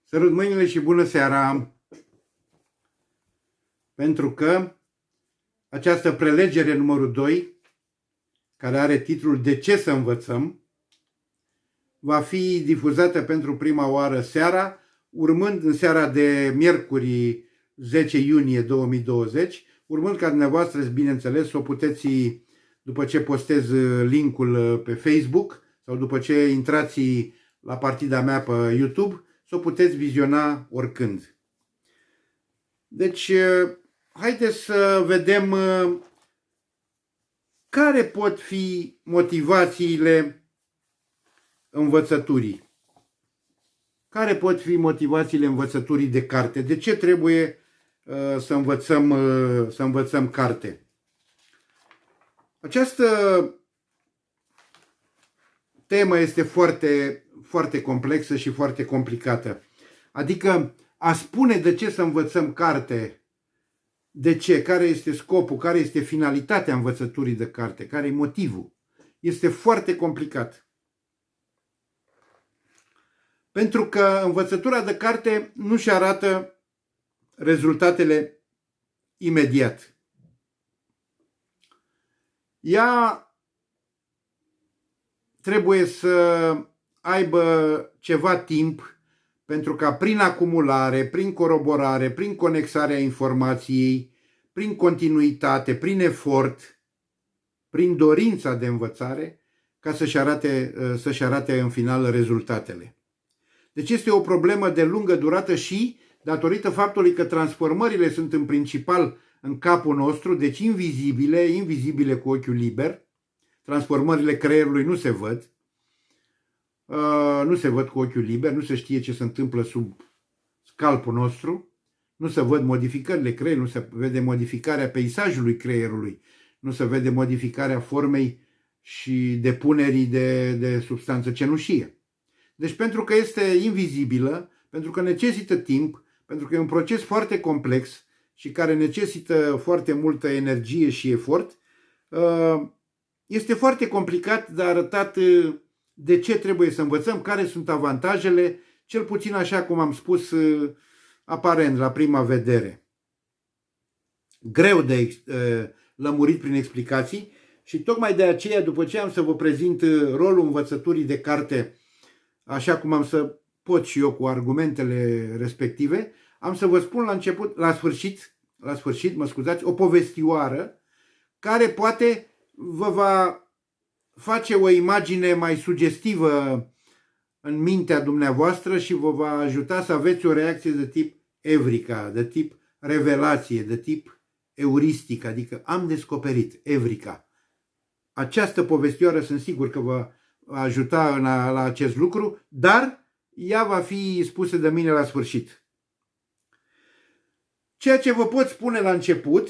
Sărut mâinile și bună seara! Pentru că această prelegere numărul 2, care are titlul De ce să învățăm, va fi difuzată pentru prima oară seara, urmând în seara de miercuri 10 iunie 2020, urmând ca dumneavoastră, bineînțeles, să o puteți, după ce postez linkul pe Facebook sau după ce intrați la partida mea pe YouTube, să o puteți viziona oricând. Deci, haideți să vedem care pot fi motivațiile învățăturii. Care pot fi motivațiile învățăturii de carte? De ce trebuie să învățăm carte? Această temă este foarte, foarte complexă și foarte complicată. Adică a spune de ce să învățăm carte, de ce, care este scopul, care este finalitatea învățăturii de carte, care e motivul, este foarte complicat. Pentru că învățătura de carte nu-și arată rezultatele imediat. Ea trebuie să aibă ceva timp pentru ca prin acumulare, prin coroborare, prin conexarea informației, prin continuitate, prin efort, prin dorința de învățare, ca să-și arate în final rezultatele. Deci este o problemă de lungă durată și datorită faptului că transformările sunt în principal în capul nostru, deci invizibile cu ochiul liber. Transformările creierului nu se văd. Nu se văd cu ochiul liber, nu se știe ce se întâmplă sub scalpul nostru, nu se văd modificările creierului, nu se vede modificarea peisajului creierului, nu se vede modificarea formei și depunerii de substanță cenușie. Deci pentru că este invizibilă, pentru că necesită timp, pentru că e un proces foarte complex și care necesită foarte multă energie și efort, este foarte complicat de arătat de ce trebuie să învățăm, care sunt avantajele, cel puțin așa cum am spus aparent la prima vedere. Greu de lămurit prin explicații și tocmai de aceea, după ce am să vă prezint rolul învățăturii de carte, așa cum am să pot și eu cu argumentele respective, am să vă spun la sfârșit, o povestioară care poate vă va face o imagine mai sugestivă în mintea dumneavoastră și vă va ajuta să aveți o reacție de tip Evrika, de tip revelație, de tip euristic, adică am descoperit, Evrika. Această povestioară sunt sigur că vă va ajuta la acest lucru, dar ea va fi spusă de mine la sfârșit. Ceea ce vă pot spune la început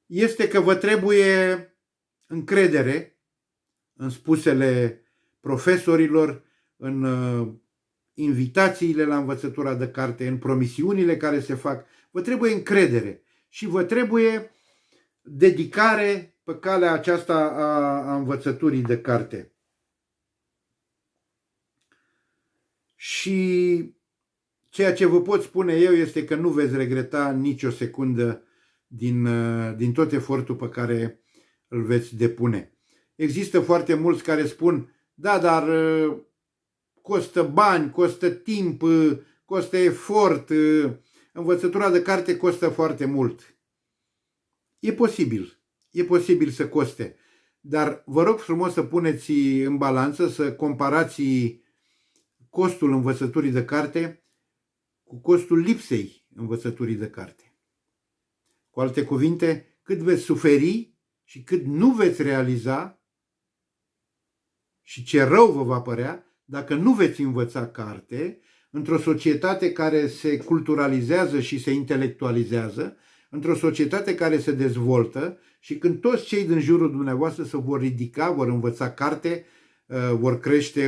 este că vă trebuie încredere în spusele profesorilor, în invitațiile la învățătura de carte, în promisiunile care se fac. Vă trebuie încredere și vă trebuie dedicare pe calea aceasta a învățăturii de carte. Și ceea ce vă pot spune eu este că nu veți regreta nicio secundă din tot efortul pe care îl veți depune. Există foarte mulți care spun, da, dar costă bani, costă timp, costă efort, învățătura de carte costă foarte mult. E posibil să coste, dar vă rog frumos să puneți în balanță, să comparați costul învățăturii de carte cu costul lipsei învățăturii de carte. Cu alte cuvinte, cât veți suferi și cât nu veți realiza și ce rău vă va părea dacă nu veți învăța carte într-o societate care se culturalizează și se intelectualizează, într-o societate care se dezvoltă și când toți cei din jurul dumneavoastră se vor ridica, vor învăța carte, vor crește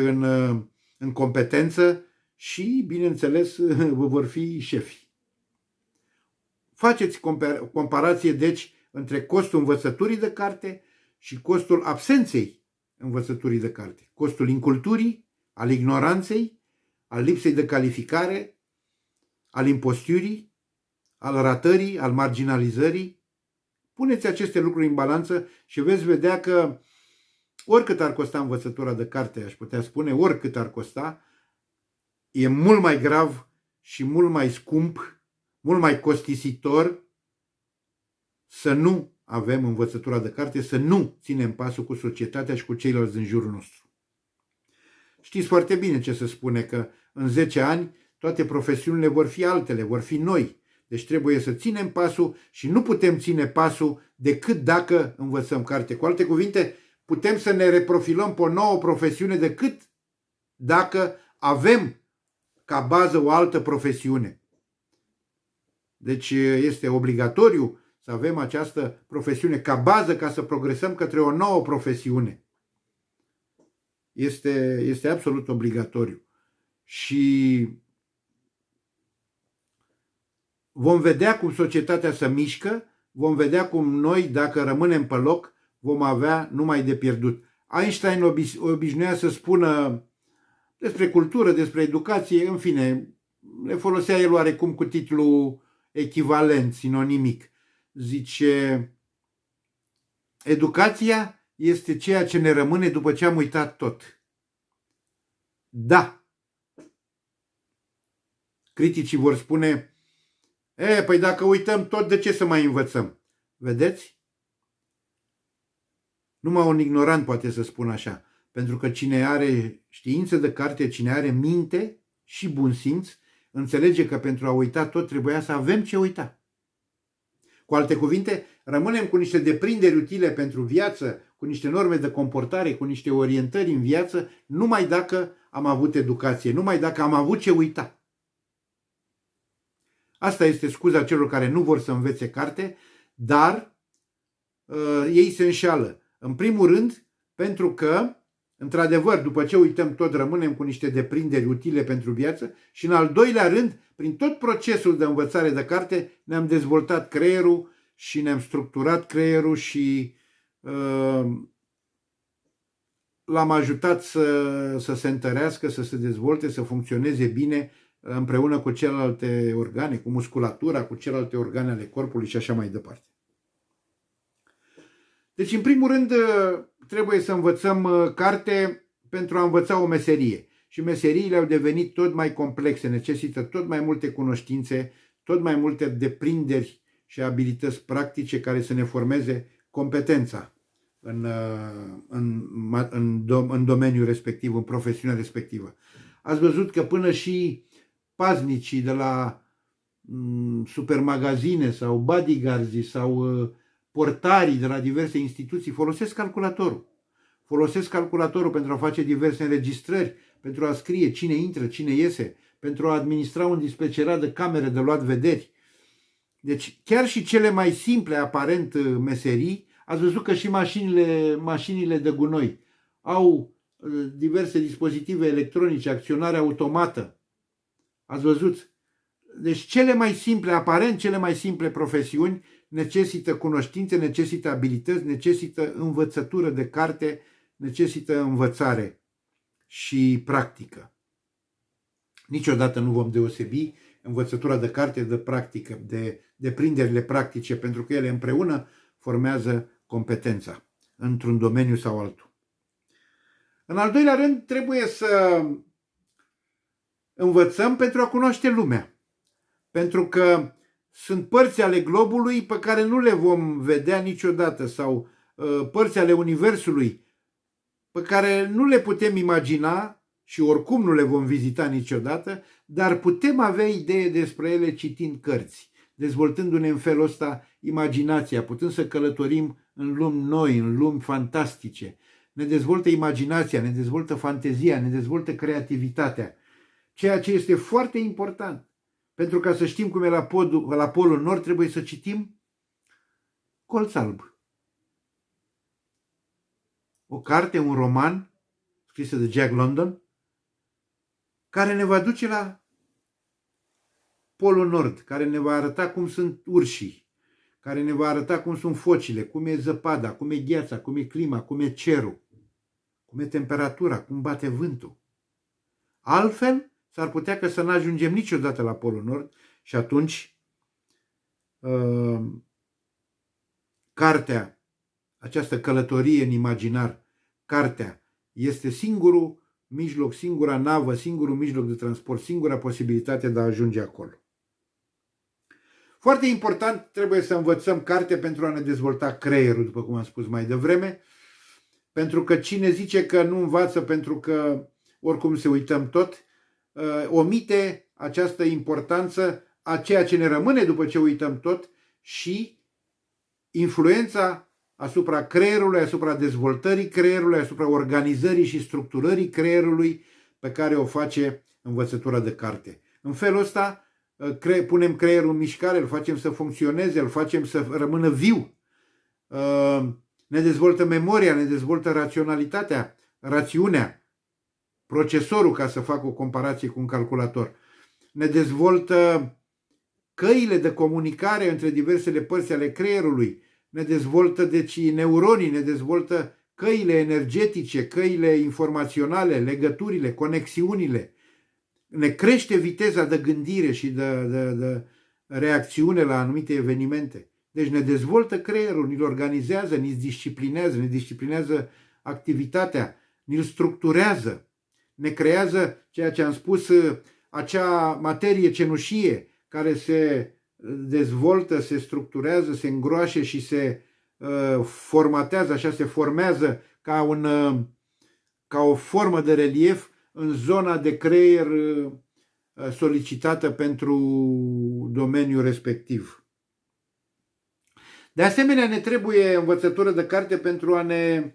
în competență și, bineînțeles, vă vor fi șefi. Faceți comparație, deci, între costul învățăturii de carte și costul absenței învățăturii de carte. Costul inculturii, al ignoranței, al lipsei de calificare, al imposturii, al ratării, al marginalizării. Puneți aceste lucruri în balanță și veți vedea că oricât ar costa învățătura de carte, aș putea spune, oricât ar costa, e mult mai grav și mult mai scump, mult mai costisitor să nu avem învățătura de carte, să nu ținem pasul cu societatea și cu ceilalți din jurul nostru. Știți foarte bine ce se spune, că în 10 ani toate profesiunile vor fi altele, vor fi noi. Deci trebuie să ținem pasul și nu putem ține pasul decât dacă învățăm carte. Cu alte cuvinte, putem să ne reprofilăm pe o nouă profesiune decât dacă avem ca bază o altă profesiune. Deci este obligatoriu să avem această profesiune ca bază ca să progresăm către o nouă profesiune. Este absolut obligatoriu. Și vom vedea cum societatea se mișcă, vom vedea cum noi, dacă rămânem pe loc, vom avea numai de pierdut. Einstein obișnuia să spună despre cultură, despre educație, în fine, le folosea el oarecum cu titlul echivalent, sinonimic. Zice, educația este ceea ce ne rămâne după ce am uitat tot. Da. Criticii vor spune, păi dacă uităm tot, de ce să mai învățăm? Vedeți? Numai un ignorant poate să spună așa. Pentru că cine are știință de carte, cine are minte și bun simț, înțelege că pentru a uita tot trebuia să avem ce uita. Cu alte cuvinte, rămânem cu niște deprinderi utile pentru viață, cu niște norme de comportare, cu niște orientări în viață, numai dacă am avut educație, numai dacă am avut ce uita. Asta este scuza celor care nu vor să învețe carte, dar ei se înșeală. În primul rând, pentru că, într-adevăr, după ce uităm tot, rămânem cu niște deprinderi utile pentru viață și, în al doilea rând, prin tot procesul de învățare de carte, ne-am dezvoltat creierul și ne-am structurat creierul și l-am ajutat să se întărească, să se dezvolte, să funcționeze bine împreună cu celelalte organe, cu musculatura, cu celelalte organe ale corpului și așa mai departe. Deci, în primul rând, trebuie să învățăm carte pentru a învăța o meserie. Și meseriile au devenit tot mai complexe, necesită tot mai multe cunoștințe, tot mai multe deprinderi și abilități practice care să ne formeze competența în domeniul respectiv, în profesiunea respectivă. Ați văzut că până și paznicii de la supermagazine sau bodyguards sau portarii de la diverse instituții folosesc calculatorul. Folosesc calculatorul pentru a face diverse înregistrări, pentru a scrie cine intră, cine iese, pentru a administra un dispecerat de camere de luat vederi. Deci chiar și cele mai simple, aparent, meserii, ați văzut că și mașinile de gunoi au diverse dispozitive electronice, acționare automată. Ați văzut? Deci cele mai simple, aparent cele mai simple profesiuni necesită cunoștințe, necesită abilități, necesită învățătură de carte, necesită învățare și practică. Niciodată nu vom deosebi învățătura de carte de practică, de deprinderile practice, pentru că ele împreună formează competența într-un domeniu sau altul. În al doilea rând, trebuie să învățăm pentru a cunoaște lumea. Pentru că sunt părți ale globului pe care nu le vom vedea niciodată sau părți ale universului pe care nu le putem imagina și oricum nu le vom vizita niciodată, dar putem avea idee despre ele citind cărți, dezvoltându-ne în felul ăsta imaginația, putând să călătorim în lumi noi, în lumi fantastice. Ne dezvoltă imaginația, ne dezvoltă fantezia, ne dezvoltă creativitatea, ceea ce este foarte important. Pentru ca să știm cum e la Polul Nord, trebuie să citim Colț alb. O carte, un roman scrisă de Jack London, care ne va duce la Polul Nord, care ne va arăta cum sunt urșii, care ne va arăta cum sunt focile, cum e zăpada, cum e gheața, cum e clima, cum e cerul, cum e temperatura, cum bate vântul. Altfel, s-ar putea că să nu ajungem niciodată la Polul Nord și atunci cartea, această călătorie în imaginar, cartea este singurul mijloc, singura navă, singurul mijloc de transport, singura posibilitate de a ajunge acolo. Foarte important, trebuie să învățăm carte pentru a ne dezvolta creierul, după cum am spus mai devreme, pentru că cine zice că nu învață pentru că oricum se uităm tot, omite această importanță a ceea ce ne rămâne după ce uităm tot și influența asupra creierului, asupra dezvoltării creierului, asupra organizării și structurării creierului pe care o face învățătura de carte. În felul ăsta punem creierul în mișcare, îl facem să funcționeze, îl facem să rămână viu, ne dezvoltă memoria, ne dezvoltă raționalitatea, rațiunea, procesorul, ca să fac o comparație cu un calculator, ne dezvoltă căile de comunicare între diversele părți ale creierului, ne dezvoltă deci neuronii, ne dezvoltă căile energetice, căile informaționale, legăturile, conexiunile, ne crește viteza de gândire și de reacțiune la anumite evenimente. Deci ne dezvoltă creierul, ne-l organizează, ne disciplinează, ne disciplinează activitatea, ne-l structurează, ne creează ceea ce am spus, acea materie cenușie care se dezvoltă, se structurează, se îngroașe și se formatează, așa se formează ca o formă de relief în zona de creier solicitată pentru domeniul respectiv. De asemenea, ne trebuie învățătură de carte pentru a ne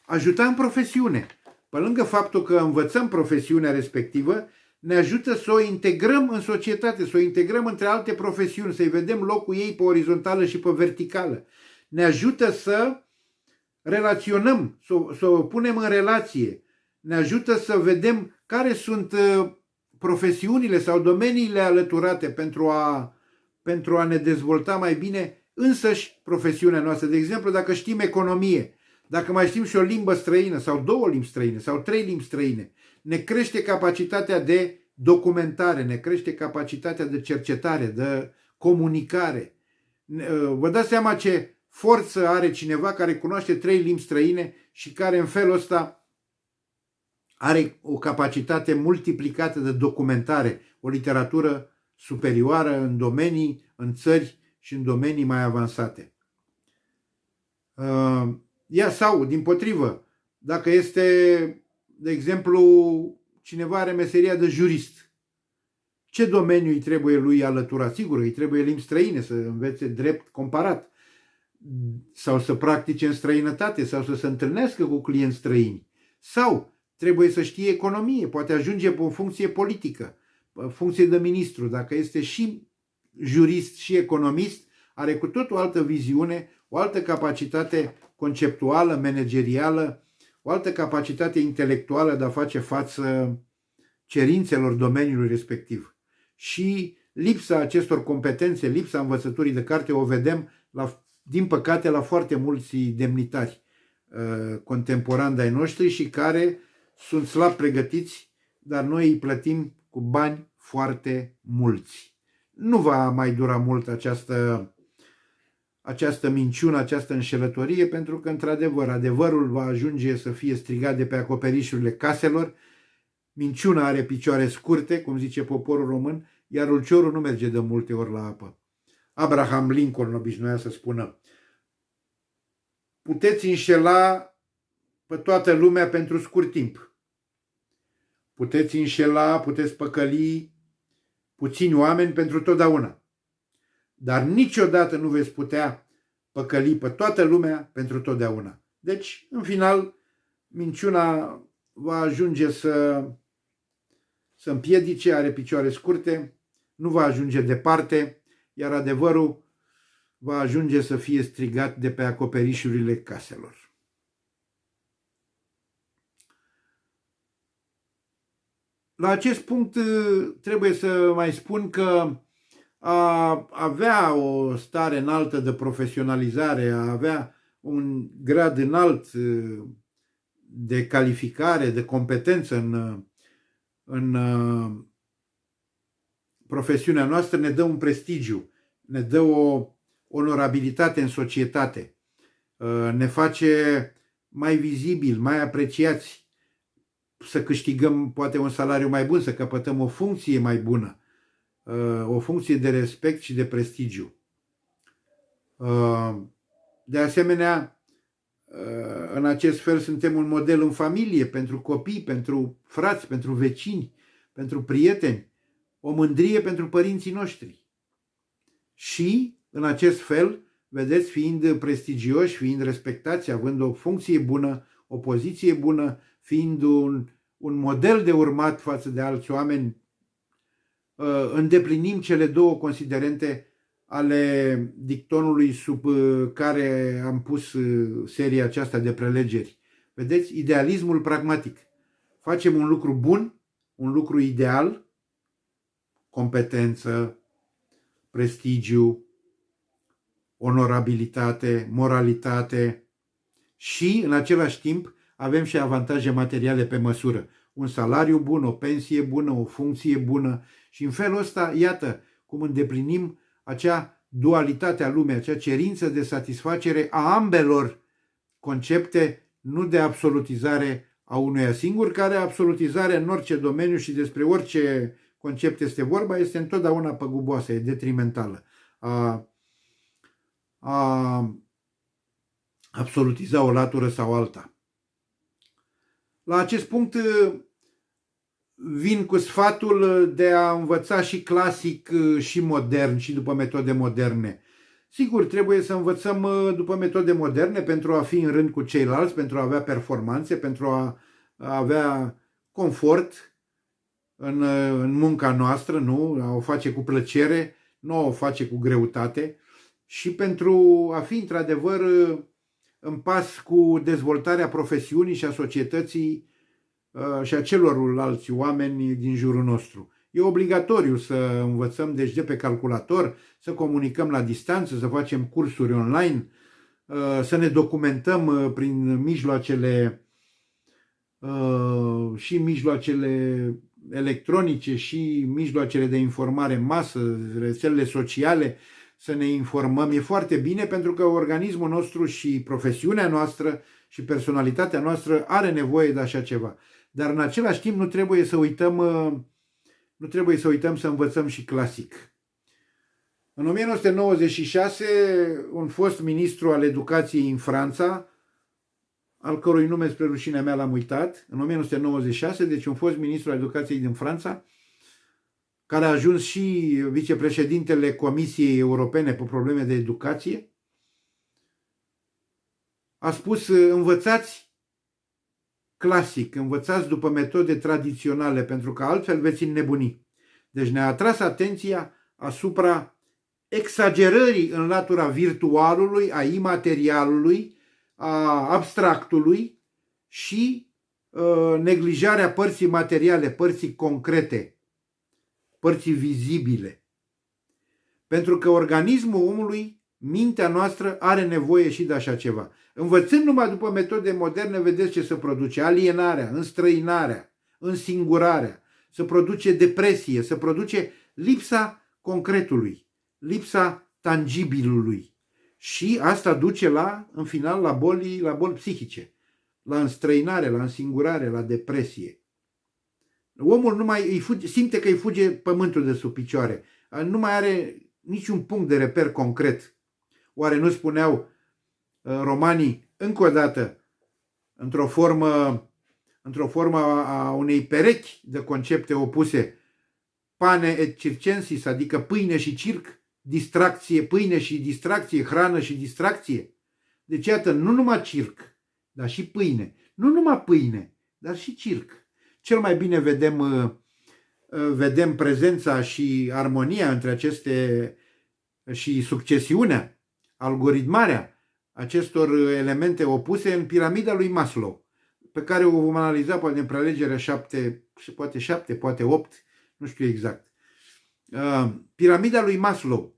ajuta în profesiune. Pe lângă faptul că învățăm profesiunea respectivă, ne ajută să o integrăm în societate, să o integrăm între alte profesiuni, să-i vedem locul ei pe orizontală și pe verticală. Ne ajută să relaționăm, să o punem în relație. Ne ajută să vedem care sunt profesiunile sau domeniile alăturate pentru a ne dezvolta mai bine însăși profesiunea noastră. De exemplu, dacă știm economie, dacă mai știm și o limbă străină sau două limbi străine sau trei limbi străine, ne crește capacitatea de documentare, ne crește capacitatea de cercetare, de comunicare. Vă dați seama ce forță are cineva care cunoaște trei limbi străine și care în felul ăsta are o capacitate multiplicată de documentare, o literatură superioară în domenii, în țări și în domenii mai avansate. Sau, dimpotrivă, dacă este, de exemplu, cineva are meseria de jurist, ce domeniu îi trebuie lui alăturat? Sigur, îi trebuie limbi străine, să învețe drept comparat, sau să practice în străinătate, sau să se întâlnească cu clienți străini, sau trebuie să știe economie, poate ajunge pe o funcție politică, funcție de ministru, dacă este și jurist și economist, are cu tot o altă viziune, o altă capacitate conceptuală, managerială, o altă capacitate intelectuală de a face față cerințelor domeniului respectiv. Și lipsa acestor competențe, lipsa învățăturii de carte o vedem, din păcate, la foarte mulți demnitari contemporani de-ai noștri și care sunt slab pregătiți, dar noi îi plătim cu bani foarte mulți. Nu va mai dura mult această minciună, această înșelătorie, pentru că, într-adevăr, adevărul va ajunge să fie strigat de pe acoperișurile caselor. Minciuna are picioare scurte, cum zice poporul român, iar ulciorul nu merge de multe ori la apă. Abraham Lincoln obișnuia să spună: puteți înșela pe toată lumea pentru scurt timp. Puteți înșela, puteți păcăli puțini oameni pentru totdeauna. Dar niciodată nu veți putea păcăli pe toată lumea pentru totdeauna. Deci, în final, minciuna va ajunge să împiedice, are picioare scurte, nu va ajunge departe, iar adevărul va ajunge să fie strigat de pe acoperișurile caselor. La acest punct trebuie să mai spun că a avea o stare înaltă de profesionalizare, a avea un grad înalt de calificare, de competență în profesiunea noastră ne dă un prestigiu, ne dă o onorabilitate în societate, ne face mai vizibili, mai apreciați, să câștigăm poate un salariu mai bun, să căpătăm o funcție mai bună, o funcție de respect și de prestigiu. De asemenea, în acest fel suntem un model în familie, pentru copii, pentru frați, pentru vecini, pentru prieteni, o mândrie pentru părinții noștri. Și, în acest fel, vedeți, fiind prestigioși, fiind respectați, având o funcție bună, o poziție bună, fiind un model de urmat față de alți oameni, îndeplinim cele două considerente ale dictonului sub care am pus seria aceasta de prelegeri. Vedeți? Idealismul pragmatic. Facem un lucru bun, un lucru ideal, competență, prestigiu, onorabilitate, moralitate și, în același timp, avem și avantaje materiale pe măsură. Un salariu bun, o pensie bună, o funcție bună și în felul ăsta, iată, cum îndeplinim acea dualitate a lumii, acea cerință de satisfacere a ambelor concepte, nu de absolutizare a unuia singur, care absolutizarea în orice domeniu și despre orice concept este vorba, este întotdeauna păguboasă, e detrimentală. A absolutiza o latură sau alta. La acest punct vin cu sfatul de a învăța și clasic și modern și după metode moderne. Sigur, trebuie să învățăm după metode moderne pentru a fi în rând cu ceilalți, pentru a avea performanțe, pentru a avea confort în munca noastră, nu? A o face cu plăcere, nu a o face cu greutate și pentru a fi într-adevăr în pas cu dezvoltarea profesiunii și a societății și a celorlalți oameni din jurul nostru. E obligatoriu să învățăm deci de pe calculator, să comunicăm la distanță, să facem cursuri online, să ne documentăm prin mijloacele și mijloacele electronice și mijloacele de informare în masă, rețelele sociale, să ne informăm. E foarte bine pentru că organismul nostru și profesiunea noastră și personalitatea noastră are nevoie de așa ceva. Dar în același timp nu trebuie să uităm să învățăm și clasic. În 1996, un fost ministru al educației în Franța, al cărui nume spre rușinea mea l-am uitat, în 1996, deci un fost ministru al educației din Franța, care a ajuns și vicepreședintele Comisiei Europene pe probleme de educație, a spus: învățați clasic, învățați după metode tradiționale, pentru că altfel veți înnebuni. Deci ne-a atras atenția asupra exagerării în latura virtualului, a imaterialului, a abstractului și neglijarea părții materiale, părții concrete, părții vizibile. Pentru că organismul omului, mintea noastră, are nevoie și de așa ceva. Învățând numai după metode moderne, vedeți ce se produce: alienarea, înstrăinarea, însingurarea, se produce depresie, se produce lipsa concretului, lipsa tangibilului. Și asta duce în final la boli psihice, la înstrăinare, la însingurare, la depresie. Omul nu mai simte că îi fuge pământul de sub picioare, nu mai are niciun punct de reper concret. Oare nu spuneau romanii, încă o dată, într-o formă a unei perechi de concepte opuse: pane et circensis, adică pâine și circ, distracție, pâine și distracție, hrană și distracție. Deci iată, nu numai circ, dar și pâine. Nu numai pâine, dar și circ. Cel mai bine vedem prezența și armonia între aceste și succesiunea, algoritmarea acestor elemente opuse în piramida lui Maslow, pe care o vom analiza poate în prelegerea 7, poate 8, nu știu exact. Piramida lui Maslow,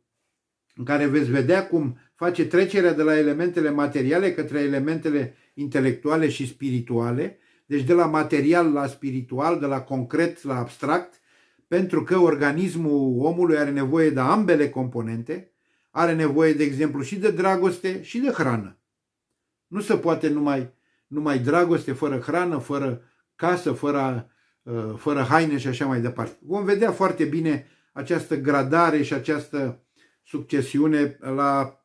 în care veți vedea cum face trecerea de la elementele materiale către elementele intelectuale și spirituale, deci de la material la spiritual, de la concret la abstract, pentru că organismul omului are nevoie de ambele componente, are nevoie, de exemplu, și de dragoste și de hrană. Nu se poate numai dragoste fără hrană, fără casă, fără haine și așa mai departe. Vom vedea foarte bine această gradare și această succesiune la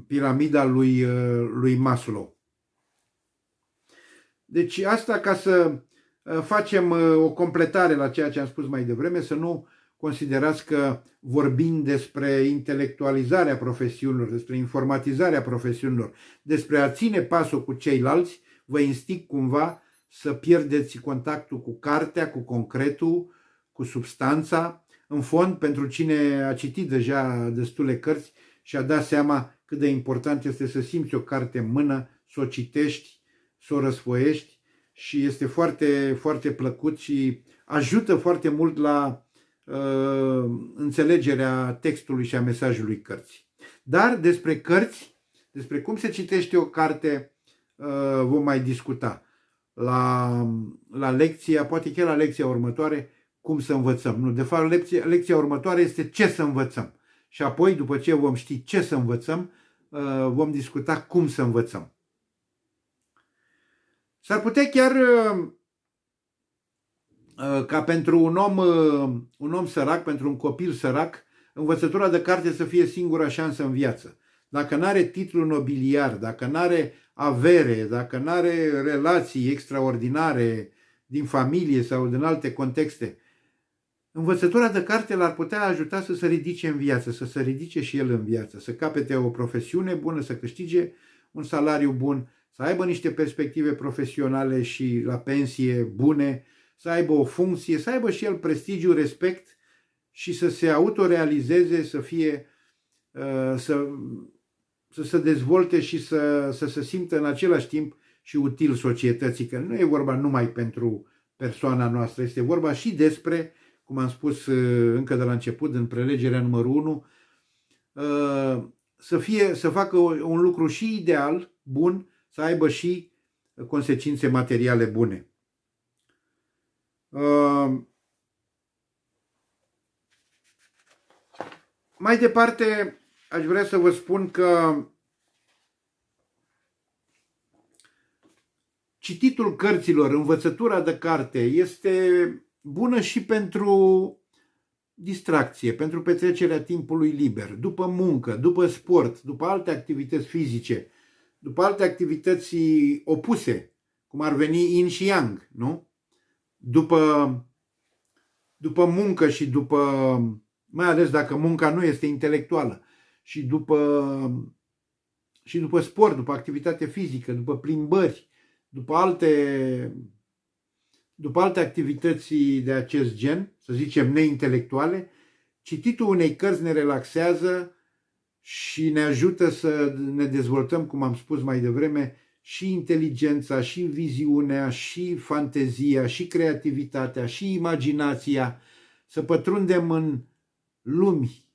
piramida lui Maslow. Deci asta ca să facem o completare la ceea ce am spus mai devreme, să nu considerați că vorbim despre intelectualizarea profesiunilor, despre informatizarea profesiunilor, despre a ține pasul cu ceilalți, vă instig cumva să pierdeți contactul cu cartea, cu concretul, cu substanța. În fond, pentru cine a citit deja destule cărți și a dat seama cât de important este să simți o carte în mână, să o citești, să o răsfoiești, și este foarte, foarte plăcut și ajută foarte mult la înțelegerea textului și a mesajului cărții. Dar despre cărți, despre cum se citește o carte, vom mai discuta la lecția, poate chiar la lecția următoare, cum să învățăm. Nu, de fapt, lecția următoare este ce să învățăm. Și apoi, după ce vom ști ce să învățăm, vom discuta cum să învățăm. S-ar putea chiar ca pentru un om sărac, pentru un copil sărac, învățătura de carte să fie singura șansă în viață. Dacă nu are titlu nobiliar, dacă nu are avere, dacă nu are relații extraordinare din familie sau din alte contexte, învățătura de carte l-ar putea ajuta să se ridice în viață, să se ridice și el în viață, să capete o profesiune bună, să câștige un salariu bun, să aibă niște perspective profesionale și la pensie bune, să aibă o funcție, să aibă și el prestigiu, respect și să se autorealizeze, să fie, să se dezvolte și să se simtă în același timp și util societății, că nu e vorba numai pentru persoana noastră, este vorba și despre, cum am spus încă de la început, în prelegerea numărul 1, să facă un lucru și ideal, bun, să aibă și consecințe materiale bune. Mai departe, aș vrea să vă spun că cititul cărților, învățătura de carte, este bună și pentru distracție, pentru petrecerea timpului liber, după muncă, după sport, după alte activități fizice, după alte activități opuse, cum ar veni yin și yang, nu? După muncă și mai ales dacă munca nu este intelectuală, și după sport, după activitate fizică, după plimbări, după alte activități de acest gen, să zicem neintelectuale, cititul unei cărți ne relaxează și ne ajută să ne dezvoltăm, cum am spus mai devreme, și inteligența, și viziunea, și fantezia, și creativitatea, și imaginația, să pătrundem în lumi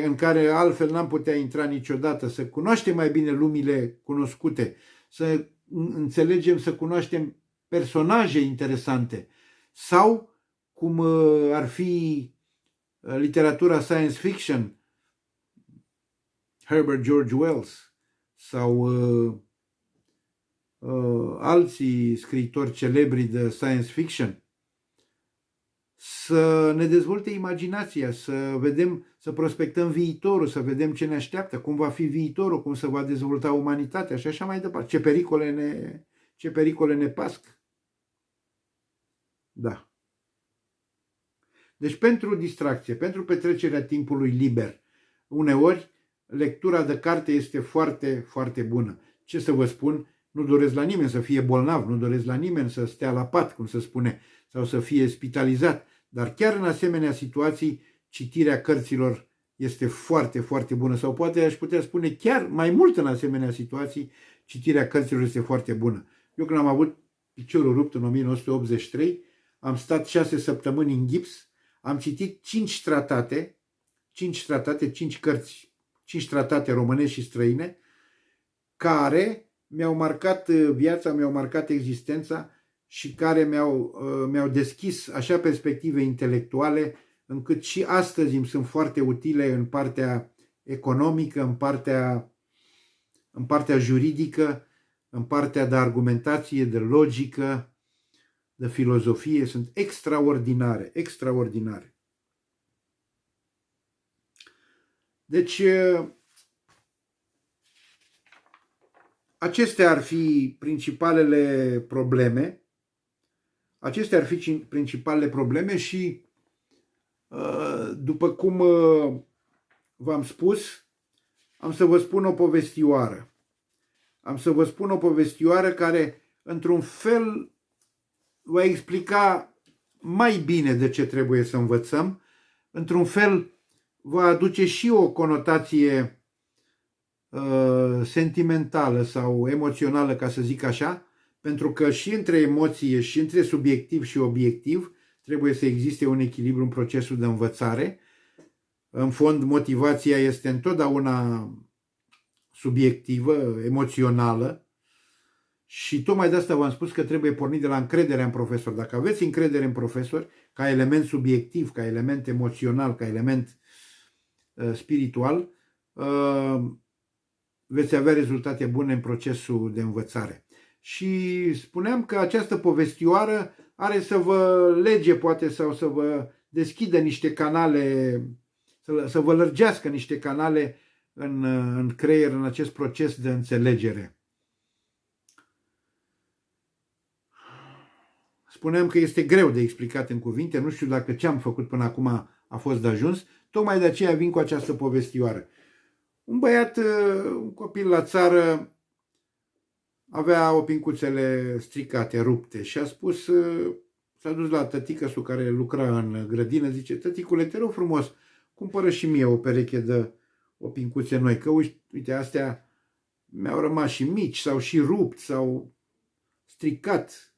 în care altfel n-am putea intra niciodată, să cunoaștem mai bine lumile cunoscute, să înțelegem, să cunoaștem personaje interesante, sau cum ar fi literatura science fiction, Herbert George Wells, sau alții scriitori celebri de science fiction, să ne dezvolte imaginația, să vedem, să prospectăm viitorul, să vedem ce ne așteaptă, cum va fi viitorul, cum se va dezvolta umanitatea și așa mai departe. Ce pericole ne pasc. Da. Deci pentru distracție, pentru petrecerea timpului liber, uneori lectura de carte este foarte, foarte bună. Ce să vă spun, nu doresc la nimeni să fie bolnav, nu doresc la nimeni să stea la pat, cum se spune, sau să fie spitalizat, dar chiar în asemenea situații, citirea cărților este foarte, foarte bună, sau poate aș putea spune chiar mai mult în asemenea situații, citirea cărților este foarte bună. Eu când am avut piciorul rupt în 1983, am stat 6 săptămâni în gips, am citit 5 cărți, 5 tratate românești și străine, care mi-au marcat viața, mi-au marcat existența și care mi-au deschis așa perspective intelectuale încât și astăzi îmi sunt foarte utile în partea economică, în partea juridică, în partea de argumentație, de logică, de filozofie. Sunt extraordinare, extraordinare. Deci, acestea ar fi principalele probleme. Acestea ar fi principalele probleme și, după cum v-am spus, am să vă spun o povestioară. Am să vă spun o povestioară care, într-un fel, va explica mai bine de ce trebuie să învățăm. Într-un fel, va aduce și o conotație sentimentală sau emoțională, ca să zic așa, pentru că și între emoție și între subiectiv și obiectiv trebuie să existe un echilibru în procesul de învățare. În fond, motivația este întotdeauna subiectivă, emoțională și tocmai de asta v-am spus că trebuie pornit de la încrederea în profesor. Dacă aveți încredere în profesor ca element subiectiv, ca element emoțional, ca element spiritual, veți avea rezultate bune în procesul de învățare. Și spuneam că această povestioară are să vă lege, poate, sau să vă deschidă niște canale, să vă lărgească niște canale în creier, în acest proces de înțelegere. Spuneam că este greu de explicat în cuvinte, nu știu dacă ce am făcut până acum a fost de ajuns, tocmai de aceea vin cu această povestioară. Un băiat, un copil la țară, avea opincuțele stricate, rupte și a spus, s-a dus la tăticăsul care lucra în grădină, zice: tăticule, te rog frumos, cumpără și mie o pereche de opincuțe noi, că uite, astea mi-au rămas și mici, sau și rupt, sau stricat,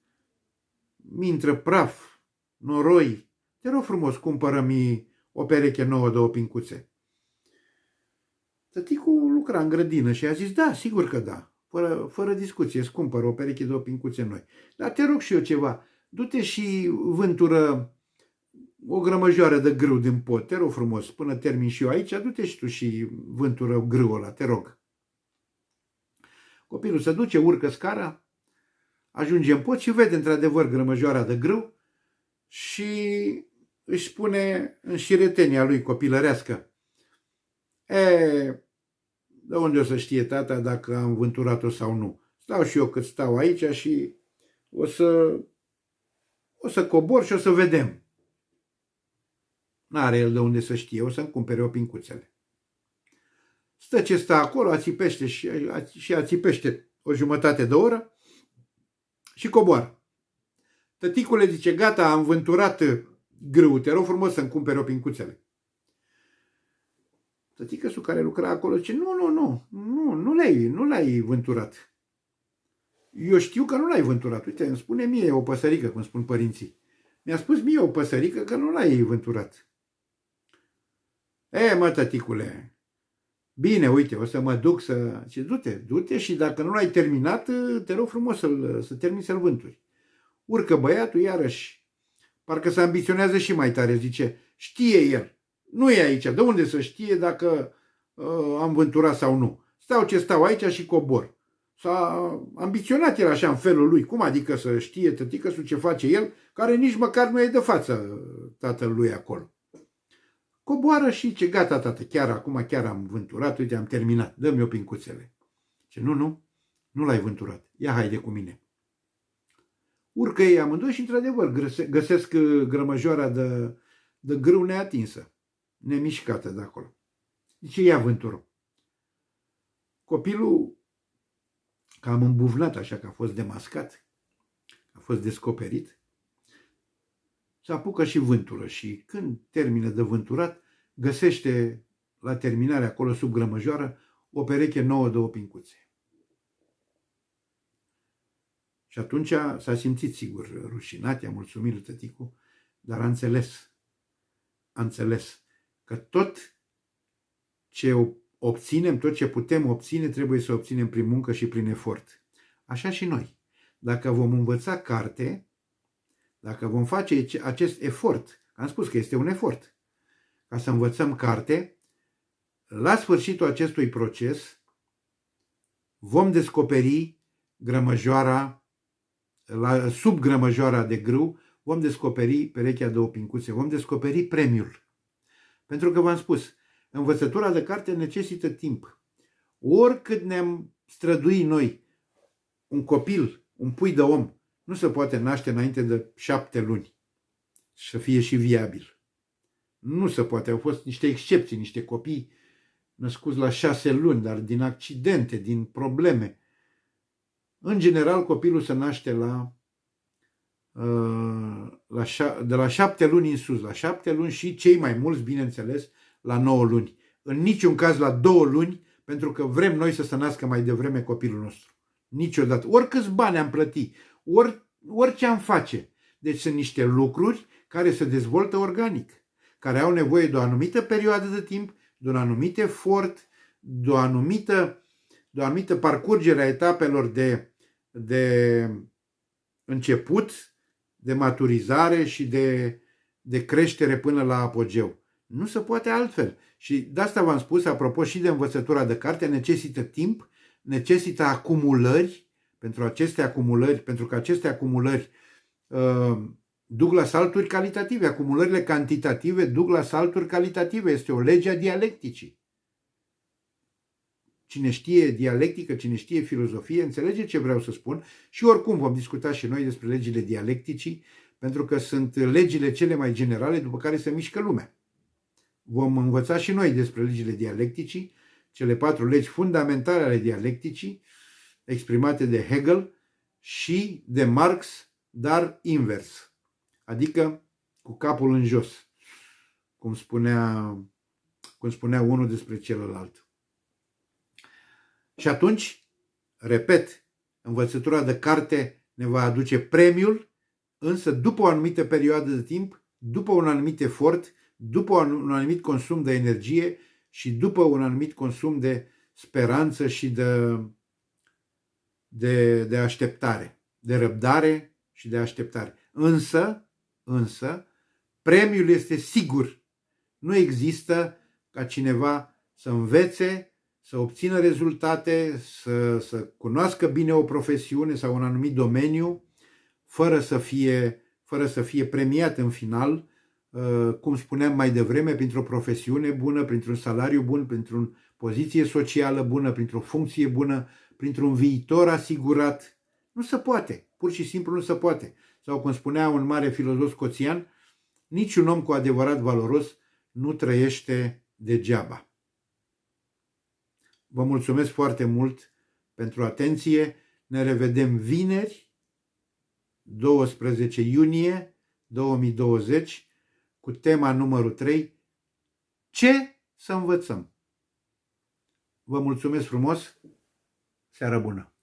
mi-intră praf, noroi, te rog frumos, cumpără-mi o pereche nouă de opincuțe. Tăticul lucra în grădină și a zis: da, sigur că da, fără discuție, îți cumpăr o pereche de opincuțe noi. Dar te rog și eu ceva, du-te și vântură o grămăjoară de grâu din pot, te rog frumos, până termin și eu aici, du-te și tu și vântură grâul ăla, te rog. Copilul se duce, urcă scara, ajunge în pot și vede într-adevăr grămăjoara de grâu și își spune în șiretenia lui copilărească: de unde o să știe tata dacă am vânturat-o sau nu? Stau și eu cât stau aici și o să cobor și o să vedem. N-are el de unde să știe, o să-mi cumpere opincuțele. Stă ce stă acolo, ațipește și ațipește o jumătate de oră și coboară. Tăticule, zice: gata, am vânturat grâul, te rog frumos să-mi cumpere opincuțele. Tăticăsul care lucra acolo zice: nu l-ai vânturat. Eu știu că nu l-ai vânturat. Uite, îmi spune mie o păsărică, cum spun părinții. Mi-a spus mie o păsărică că nu l-ai vânturat. Mă, tăticule, bine, uite, o să mă duc să... Zice: du-te și dacă nu l-ai terminat, te rog frumos să termini să-l vânturi. Urcă băiatul iarăși, parcă se ambiționează și mai tare, zice: știe el, nu e aici, de unde să știe dacă am vânturat sau nu? Stau ce stau aici și cobor. S-a ambiționat el așa în felul lui. Cum adică să știe tăticăsul ce face el, care nici măcar nu e de față tatălui acolo? Coboară și ce: gata, tată, chiar am vânturat, uite, am terminat, dă-mi opincuțele. Ce: nu l-ai vânturat, ia haide cu mine. Urcă ei amândoi și într-adevăr găsesc grămăjoara de grâu neatinsă, nemișcată de acolo. Zice: ia vântură. Copilul, cam îmbuvnat așa că a fost demascat, a fost descoperit, se apucă și vântură și când termină de vânturat, găsește la terminare acolo sub grămăjoară o pereche nouă de opincuțe. Și atunci s-a simțit sigur rușinat, i-a mulțumit lui tăticul, dar a înțeles că tot ce obținem, tot ce putem obține, trebuie să obținem prin muncă și prin efort. Așa și noi. Dacă vom învăța carte, dacă vom face acest efort, am spus că este un efort, ca să învățăm carte, la sfârșitul acestui proces vom descoperi grămăjoara, sub grămăjoara de grâu, vom descoperi perechea de opincuțe, vom descoperi premiul. Pentru că v-am spus, învățătura de carte necesită timp. Oricât ne-am strădui noi, un copil, un pui de om, nu se poate naște înainte de 7 luni și să fie și viabil. Nu se poate. Au fost niște excepții, niște copii născuți la 6 luni, dar din accidente, din probleme. În general, copilul se naște de la 7 luni în sus, la 7 luni și cei mai mulți, bineînțeles, la 9 luni. În niciun caz la 2 luni, pentru că vrem noi să se nască mai devreme copilul nostru. Niciodată. Oricâți bani am plătit, orice am face. Deci sunt niște lucruri care se dezvoltă organic, care au nevoie de o anumită perioadă de timp, de un anumit efort, de o anumită parcurgere a etapelor de început, de maturizare și de creștere până la apogeu. Nu se poate altfel. Și de asta v-am spus, apropo și de învățătura de carte, necesită timp, necesită acumulări, pentru că aceste acumulări duc la salturi calitative. Acumulările cantitative duc la salturi calitative. Este o lege a dialecticii. Cine știe dialectică, cine știe filozofie, înțelege ce vreau să spun și oricum vom discuta și noi despre legile dialecticii, pentru că sunt legile cele mai generale după care se mișcă lumea. Vom învăța și noi despre legile dialecticii, cele 4 legi fundamentale ale dialecticii, exprimate de Hegel și de Marx, dar invers, adică cu capul în jos, cum spunea unul despre celălalt. Și atunci, repet, învățătura de carte ne va aduce premiul, însă după o anumită perioadă de timp, după un anumit efort, după un anumit consum de energie și după un anumit consum de speranță și de așteptare, de răbdare și de așteptare. Însă, premiul este sigur. Nu există ca cineva să învețe, să obțină rezultate, să cunoască bine o profesiune sau un anumit domeniu, fără să fie premiat în final, cum spuneam mai devreme, printr-o profesiune bună, printr-un salariu bun, printr-o poziție socială bună, printr-o funcție bună, printr-un viitor asigurat. Nu se poate. Pur și simplu nu se poate. Sau cum spunea un mare filozof scoțian, niciun om cu adevărat valoros nu trăiește degeaba. Vă mulțumesc foarte mult pentru atenție. Ne revedem vineri, 12 iunie 2020, cu tema numărul 3, ce să învățăm? Vă mulțumesc frumos, seară bună!